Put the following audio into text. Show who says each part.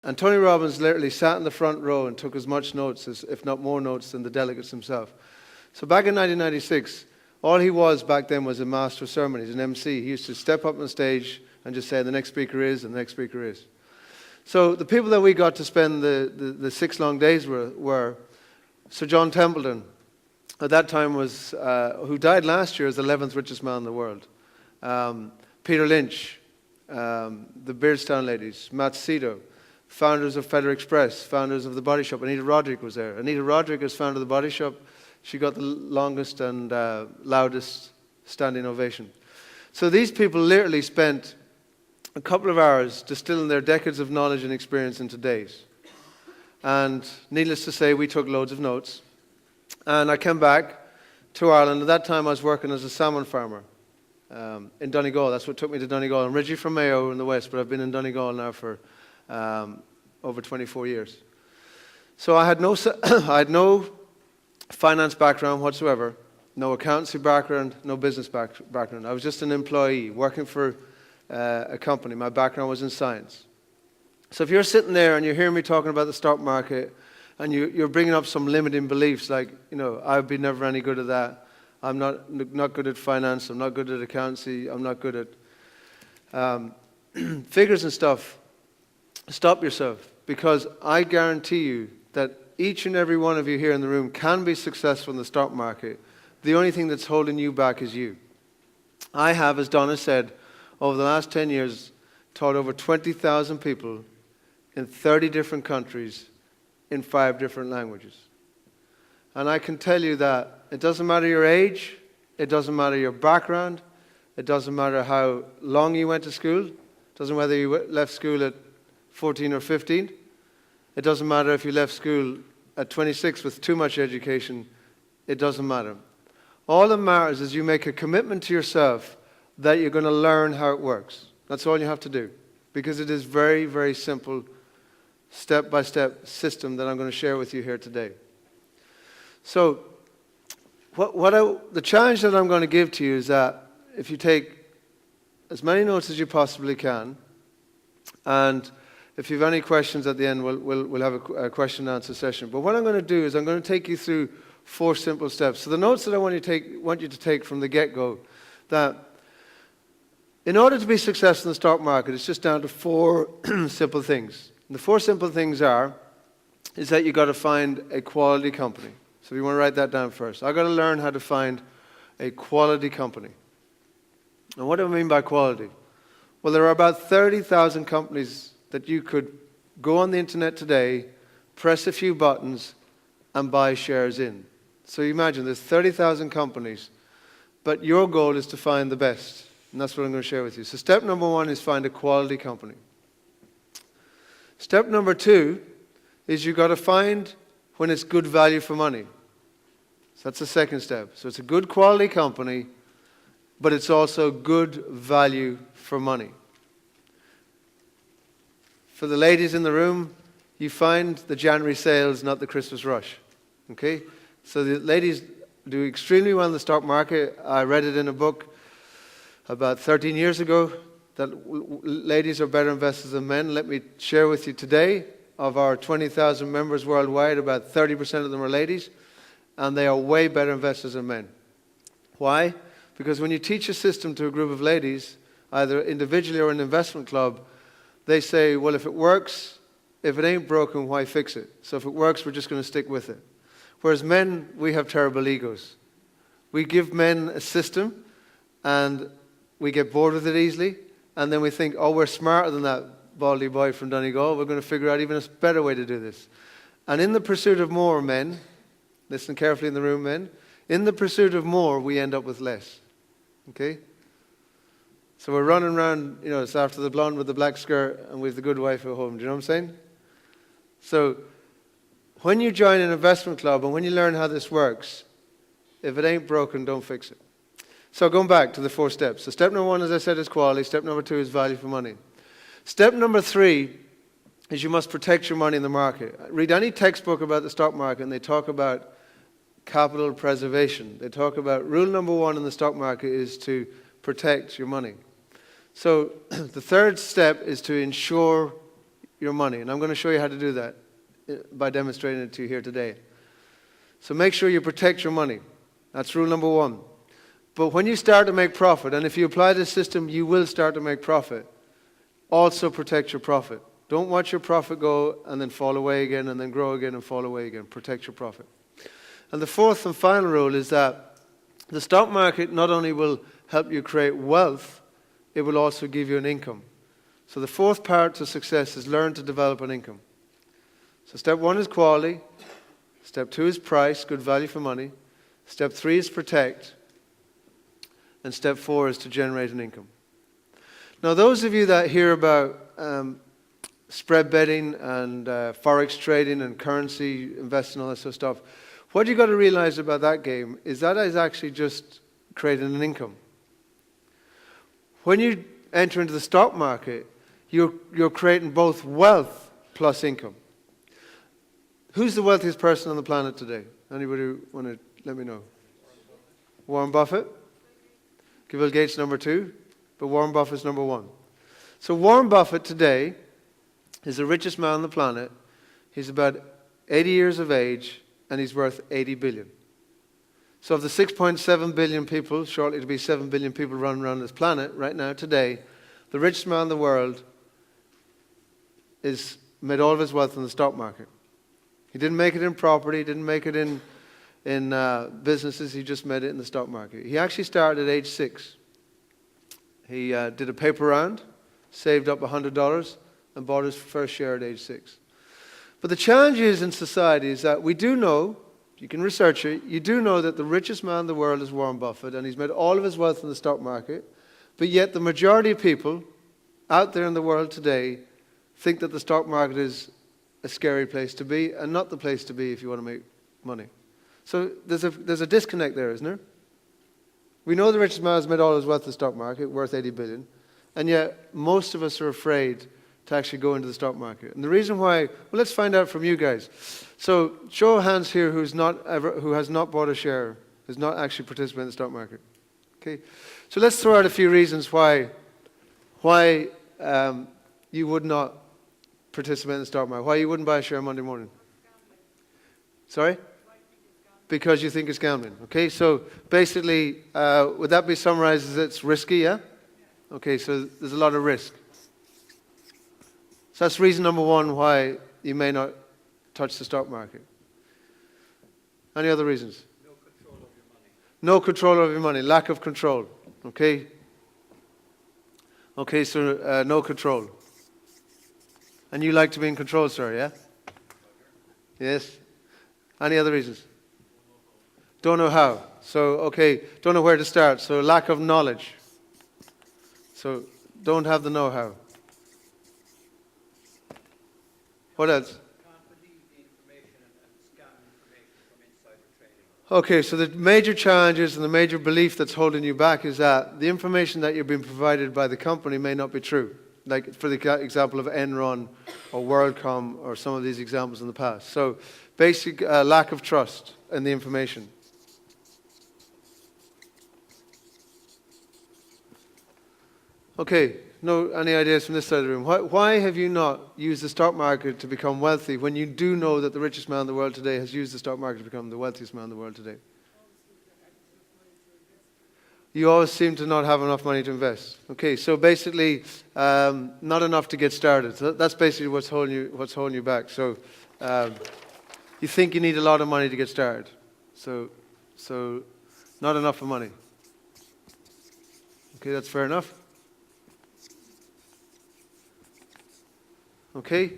Speaker 1: And Tony Robbins literally sat in the front row and took as much notes, as, if not more notes, than the delegates himself. So back in 1996, all he was back then was a master of ceremonies, an MC. He used to step up on stage and just say, the next speaker is, and the next speaker is. So the people that we got to spend the 6 long days were Sir John Templeton, at that time was, who died last year as the 11th richest man in the world. Peter Lynch, the Beardstown ladies, Matt Cito, founders of Feather Express, founders of The Body Shop. Anita Roderick was there. Anita Roderick is founder of The Body Shop. She got the longest and loudest standing ovation. So these people literally spent a couple of hours distilling their decades of knowledge and experience into days. And needless to say, we took loads of notes. And I came back to Ireland. At that time, I was working as a salmon farmer in Donegal. That's what took me to Donegal. I'm originally from Mayo in the west, but I've been in Donegal now for over 24 years. So I had no finance background whatsoever, no accountancy background, no business background. I was just an employee working for a company. My background was in science. So if you're sitting there and you hear me talking about the stock market and you're bringing up some limiting beliefs like, you know, I'd be never any good at that. I'm not good at finance. I'm not good at accountancy. I'm not good at figures and stuff. Stop yourself, because I guarantee you that each and every one of you here in the room can be successful in the stock market. The only thing that's holding you back is you. I have, as Donna said, over the last 10 years, taught over 20,000 people in 30 different countries in 5 different languages. And I can tell you that it doesn't matter your age, it doesn't matter your background, it doesn't matter how long you went to school, it doesn't matter whether you left school at 14 or 15, it doesn't matter if you left school at 26 with too much education, it doesn't matter. All that matters is you make a commitment to yourself that you're going to learn how it works. That's all you have to do, because it is very, very simple, step-by-step system that I'm going to share with you here today. So the challenge that I'm going to give to you is that if you take as many notes as you possibly can, and if you have any questions at the end, we'll have a question and answer session. But what I'm going to do is I'm going to take you through 4 simple steps. So the notes that I want you to take from the get-go, that in order to be successful in the stock market, it's just down to 4 simple things. And the 4 simple things is that you've got to find a quality company. So if you want to write that down first. I've got to learn how to find a quality company. And what do I mean by quality? Well, there are about 30,000 companies that you could go on the internet today, press a few buttons, and buy shares in. So you imagine there's 30,000 companies, but your goal is to find the best. And that's what I'm going to share with you. So step number 1 is find a quality company. Step number 2 is you've got to find when it's good value for money. So that's the second step. So it's a good quality company, but it's also good value for money. For the ladies in the room, you find the January sales, not the Christmas rush. Okay? So the ladies do extremely well in the stock market. I read it in a book about 13 years ago that ladies are better investors than men. Let me share with you today, of our 20,000 members worldwide, about 30% of them are ladies, and they are way better investors than men. Why? Because when you teach a system to a group of ladies, either individually or in an investment club, they say, well, if it works, if it ain't broken, why fix it? So if it works, we're just going to stick with it. Whereas men, we have terrible egos. We give men a system, and we get bored with it easily, and then we think, oh, we're smarter than that baldy boy from Donegal. We're going to figure out even a better way to do this. And in the pursuit of more, men, listen carefully in the room, men, in the pursuit of more, we end up with less. Okay? So we're running around, you know, it's after the blonde with the black skirt and with the good wife at home. Do you know what I'm saying? So when you join an investment club and when you learn how this works, if it ain't broken, don't fix it. So going back to the 4 steps. So step number 1, as I said, is quality. Step number 2 is value for money. Step number 3 is you must protect your money in the market. Read any textbook about the stock market and they talk about capital preservation. They talk about rule number 1 in the stock market is to protect your money. So the third step is to ensure your money. And I'm going to show you how to do that by demonstrating it to you here today. So make sure you protect your money. That's rule number one. But when you start to make profit, and if you apply this system, you will start to make profit, also protect your profit. Don't watch your profit go and then fall away again and then grow again and fall away again. Protect your profit. And the fourth and final rule is that the stock market not only will help you create wealth, it will also give you an income. So the fourth part to success is learn to develop an income. So step one is quality. Step two is price, good value for money. Step three is protect. And step four is to generate an income. Now, those of you that hear about spread betting and forex trading and currency investing, all that sort of stuff, what you've got to realize about that game is that is actually just creating an income. When you enter into the stock market, you're creating both wealth plus income. Who's the wealthiest person on the planet today? Anybody want to let me know? Warren Buffett? Bill Gates number 2, but Warren Buffett's number 1. So Warren Buffett today is the richest man on the planet. He's about 80 years of age, and he's worth 80 billion. So of the 6.7 billion people, shortly to be 7 billion people running around this planet right now, today, the richest man in the world is made all of his wealth in the stock market. He didn't make it in property, didn't make it in businesses, he just made it in the stock market. He actually started at age 6. He did a paper round, saved up $100, and bought his first share at age 6. But the challenge is in society is that we do know, you can research it, you do know that the richest man in the world is Warren Buffett, and he's made all of his wealth in the stock market, but yet the majority of people out there in the world today think that the stock market is a scary place to be and not the place to be if you want to make money. So there's a disconnect there, isn't there? We know the richest man has made all his wealth in the stock market, worth 80 billion, and yet most of us are afraid to actually go into the stock market. And the reason why, well, let's find out from you guys. So show of hands here who has not bought a share, has not actually participated in the stock market. Okay, so let's throw out a few reasons why you would not participate in the stock market, why you wouldn't buy a share Monday morning. Sorry? Because you think it's gambling. Okay, so basically, would that be summarized as it's risky, yeah? Okay, so there's a lot of risk. So that's reason number one why you may not touch the stock market. Any other reasons?
Speaker 2: No control of your money.
Speaker 1: No control over your money, lack of control. Okay? Okay, so no control. And you like to be in control, sir, yeah? Yes? Any other reasons? Don't know how. So, okay, don't know where to start. So, lack of knowledge. So, don't have the know-how. What else?
Speaker 2: Can't believe the information and scam information from insider trading.
Speaker 1: Okay, so the major challenges and the major belief that's holding you back is that the information that you're being provided by the company may not be true. Like for the example of Enron or WorldCom or some of these examples in the past. So, basic lack of trust in the information. Okay, any ideas from this side of the room? Why have you not used the stock market to become wealthy when you do know that the richest man in the world today has used the stock market to become the wealthiest man in the world today? You always seem to not have enough money to invest. Okay, so basically, not enough to get started. So that's basically what's holding you back. So you think you need a lot of money to get started. So not enough of money. Okay, that's fair enough. Okay?